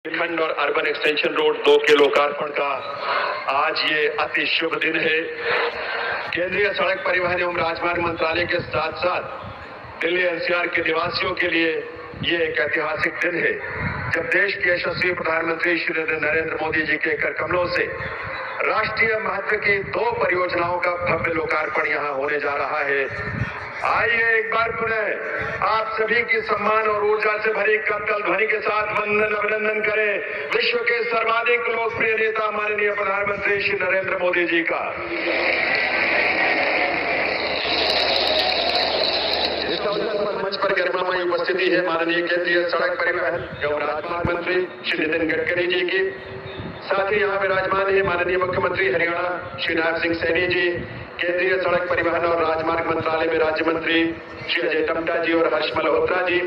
खंड और urban extension road 2 के लोकार्पण का आज ये अति शुभ दिन है। केंद्रीय सड़क परिवहन एवं राजमार्ग मंत्रालय के साथ साथ दिल्ली एनसीआर के निवासियों के लिए ये एक ऐतिहासिक दिन है, जब देश के यशस्वी प्रधानमंत्री श्री नरेंद्र मोदी जी के कर कमलों से राष्ट्रीय महत्व की 2 परियोजनाओं का भव्य लोकार्पण यहाँ होने जा रहा है। आइए एक बार पुनः आप सभी की सम्मान और ऊर्जा से भरी करतल ध्वनि के साथ वंदन अभिनंदन करें विश्व के सर्वाधिक लोकप्रिय नेता माननीय प्रधानमंत्री श्री नरेंद्र मोदी जी का। इस अवसर पर मंच पर गरिमामयी उपस्थिति है माननीय केंद्रीय सड़क परिवहन एवं राजमार्ग मंत्री श्री नितिन गडकरी जी की। साथ ही यहाँ विराजमान है माननीय मुख्यमंत्री हरियाणा श्री नायब सिंह सैनी जी, केंद्रीय सड़क परिवहन और राजमार्ग मंत्रालय में राज्य मंत्री श्री अजय टम्टा जी और हर्ष मल्होत्रा जी,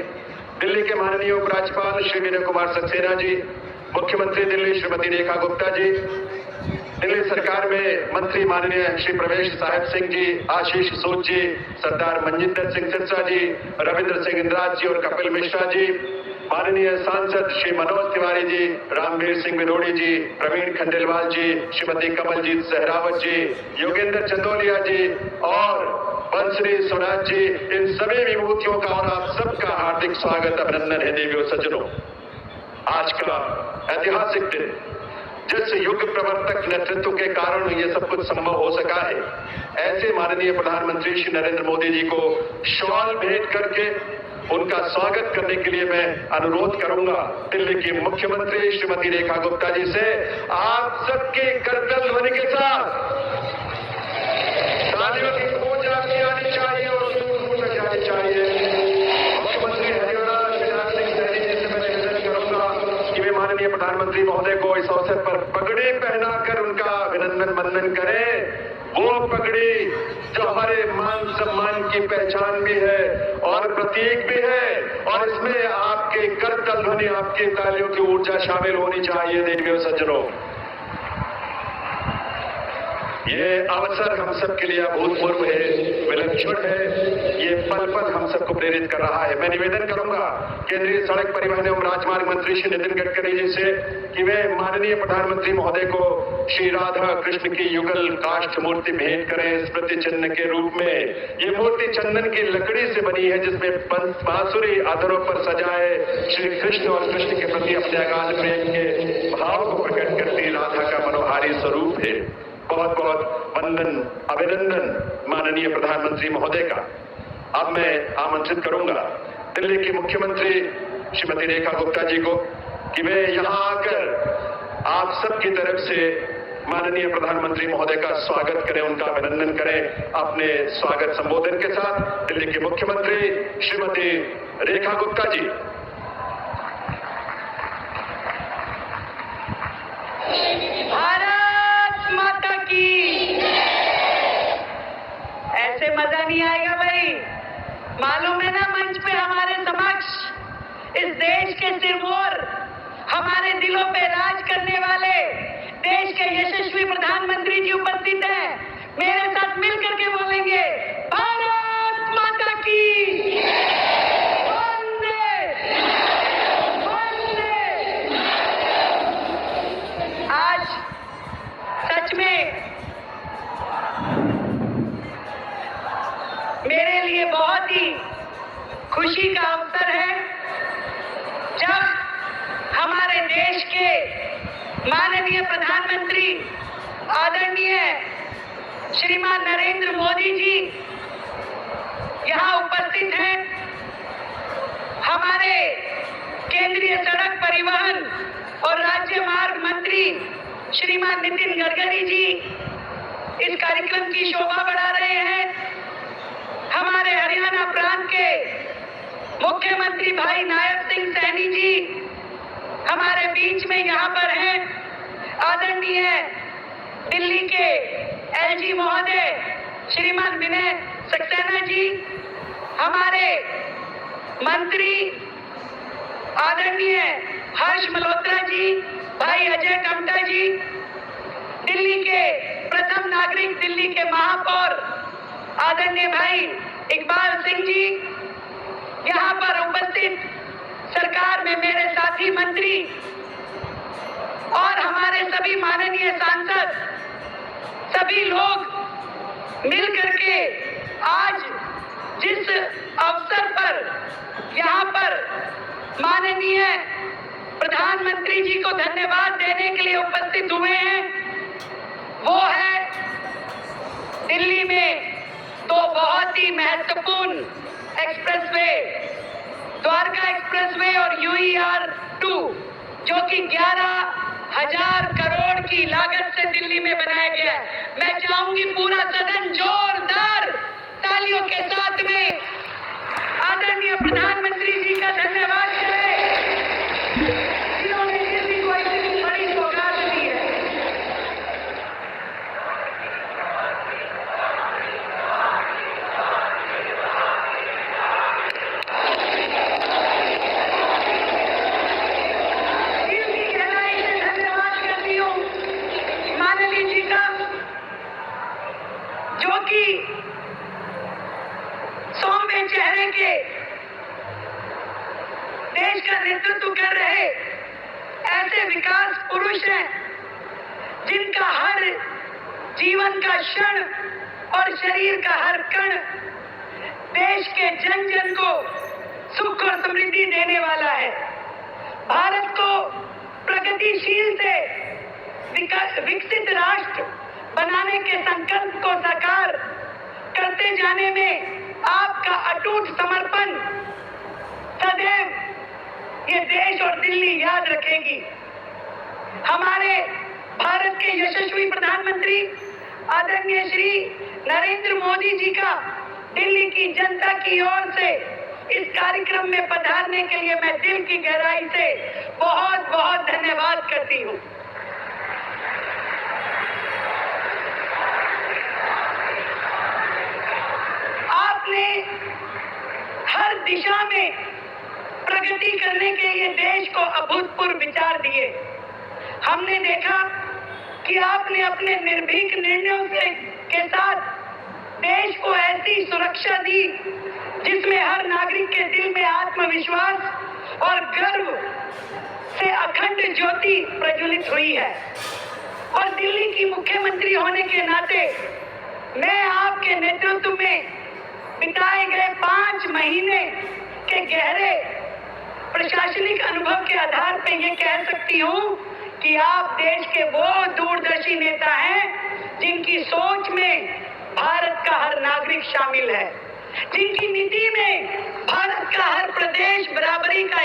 दिल्ली के माननीय उपराज्यपाल श्री विनय कुमार सक्सेना जी, मुख्यमंत्री दिल्ली श्रीमती रेखा गुप्ता जी, दिल्ली सरकार में मंत्री माननीय श्री प्रवेश साहिब सिंह जी, आशीष सूद जी, सरदार मनजिंदर सिंह सिरसा जी, रविंद्र सिंह इंद्राज जी और कपिल मिश्रा जी, माननीय सांसद श्री मनोज तिवारी जी, रामवीर सिंह विनोड़ी जी, प्रवीण खंडेलवाल जी, श्रीमती कमलजीत सहरावत जी, योगेंद्र चंदोलिया जी और बंसरी स्वराज जी, इन सभी विभूतियों का और आप सबका हार्दिक स्वागत अभिनंदन है। देवियों सज्जनों, आज का ऐतिहासिक दिन जिस युग प्रवर्तक नेतृत्व के कारण ये सब कुछ संभव हो सका है, ऐसे माननीय प्रधानमंत्री श्री नरेंद्र मोदी जी को शॉल भेंट करके उनका स्वागत करने के लिए मैं अनुरोध करूंगा दिल्ली की मुख्यमंत्री श्रीमती रेखा गुप्ता जी से, आप सबकी करतल ध्वनि के साथ तालियों की गूंज आपकी आनी चाहिए और दूर तक जानी चाहिए। मुख्यमंत्री हरियाणा श्री नायब सिंह सैनी जी से मैं निवेदन करूंगा कि वे माननीय प्रधानमंत्री महोदय को इस अवसर पर पगड़ी पहनाकर उनका अभिनंदन वंदन करें। वो पगड़ी जो हमारे मान सम्मान की पहचान भी है और प्रतीक भी है, और इसमें आपके करतल ध्वनि, आपकी तालियों की ऊर्जा शामिल होनी चाहिए। देवियों सज्जनों, ये अवसर हम सब के लिए अभूतपूर्व है, विलक्षण है, ये पल पल हम सबको प्रेरित कर रहा है। मैं निवेदन करूंगा केंद्रीय सड़क परिवहन एवं राजमार्ग मंत्री श्री नितिन गडकरी जी से कि वे माननीय प्रधानमंत्री महोदय को श्री राधा कृष्ण की युगल काष्ठ मूर्ति भेंट करें स्मृति चिन्ह के रूप में। ये मूर्ति चंदन की लकड़ी से बनी है, जिसमें बांसुरी अधरों पर सजाए श्री कृष्ण और कृष्ण के प्रति अपने अगाध प्रेम के भाव को प्रकट करती राधा का मनोहारी स्वरूप है। बहुत बहुत वंदन अभिनंदन माननीय प्रधानमंत्री महोदय का। अब मैं आमंत्रित करूंगा दिल्ली की मुख्यमंत्री श्रीमती रेखा गुप्ता जी को कि वे यहां आकर आप सबकी तरफ से माननीय प्रधानमंत्री महोदय का स्वागत करें, उनका अभिनंदन करें अपने स्वागत संबोधन के साथ। दिल्ली की मुख्यमंत्री श्रीमती रेखा गुप्ता जी। भारत माता की। ऐसे मजा नहीं आएगा भाई, मालूम है ना, मंच पे हमारे समक्ष इस देश के सिरमौर, हमारे दिलों पे राज करने वाले देश के यशस्वी प्रधानमंत्री जी उपस्थित हैं। मेरे साथ मिलकर के बोलेंगे, भारत माता की। वंदे वंदे। आज सच में मेरे लिए बहुत ही खुशी का अवसर है, जब हमारे देश के माननीय प्रधानमंत्री आदरणीय श्रीमान नरेंद्र मोदी जी यहाँ उपस्थित हैं। हमारे केंद्रीय सड़क परिवहन और राज्य मार्ग मंत्री श्रीमान नितिन गडकरी जी इस कार्यक्रम की शोभा बढ़ा रहे हैं। हमारे हरियाणा प्रांत के मुख्यमंत्री भाई नायब सिंह सैनी जी हमारे बीच में यहाँ पर हैं। आदरणीय दिल्ली के एलजी महोदय श्रीमान विनय सक्सेना जी, हमारे मंत्री आदरणीय हर्ष मल्होत्रा जी, भाई अजय टम्टा जी, दिल्ली के प्रथम नागरिक, दिल्ली के महापौर आदरणीय भाई इकबाल सिंह जी, यहाँ पर उपस्थित सरकार में मेरे साथी मंत्री सभी माननीय सांसद, सभी लोग मिल करके आज जिस अवसर पर यहाँ पर माननीय प्रधानमंत्री जी को धन्यवाद देने के लिए उपस्थित हुए हैं, वो है दिल्ली में दो बहुत ही महत्वपूर्ण एक्सप्रेसवे, द्वारका एक्सप्रेसवे और UER-2, जो कि 11,000 करोड़ की लागत से दिल्ली में बनाया गया है। मैं चाहूंगी पूरा सदन जोरदार तालियों के साथ में आदरणीय प्रधानमंत्री जी का धन्यवाद करे, जिन्होंने दिल्ली को इतनी बड़ी सौगात दी है। जो कि सौम्य चेहरे के देश का नेतृत्व कर रहे ऐसे विकास पुरुष हैं, जिनका हर जीवन का क्षण और शरीर का हर कण देश के जन जन को सुख और समृद्धि देने वाला है। भारत को प्रगतिशील से विकसित राष्ट्र बनाने के संकल्प को साकार करते जाने में आपका अटूट समर्पण सदैव ये देश और दिल्ली याद रखेगी। हमारे भारत के यशस्वी प्रधानमंत्री आदरणीय श्री नरेंद्र मोदी जी का दिल्ली की जनता की ओर से इस कार्यक्रम में पधारने के लिए मैं दिल की गहराई से बहुत बहुत धन्यवाद करती हूँ। आपने हर दिशा में प्रगति करने के लिए देश को अभूतपूर्व विचार दिए। हमने देखा कि आपने अपने निर्भीक निर्णयों के साथ देश को ऐसी सुरक्षा दी जिसमें हर नागरिक के दिल में आत्मविश्वास और गर्व से अखंड ज्योति प्रज्वलित हुई है। और दिल्ली की मुख्यमंत्री होने के नाते मैं आपके नेतृत्व में बिताए गए 5 महीने के गहरे प्रशासनिक अनुभव के आधार पर यह कह सकती हूँ कि आप देश के वो दूरदर्शी नेता हैं जिनकी सोच में भारत का हर नागरिक शामिल है, जिनकी नीति में भारत का हर प्रदेश बराबरी का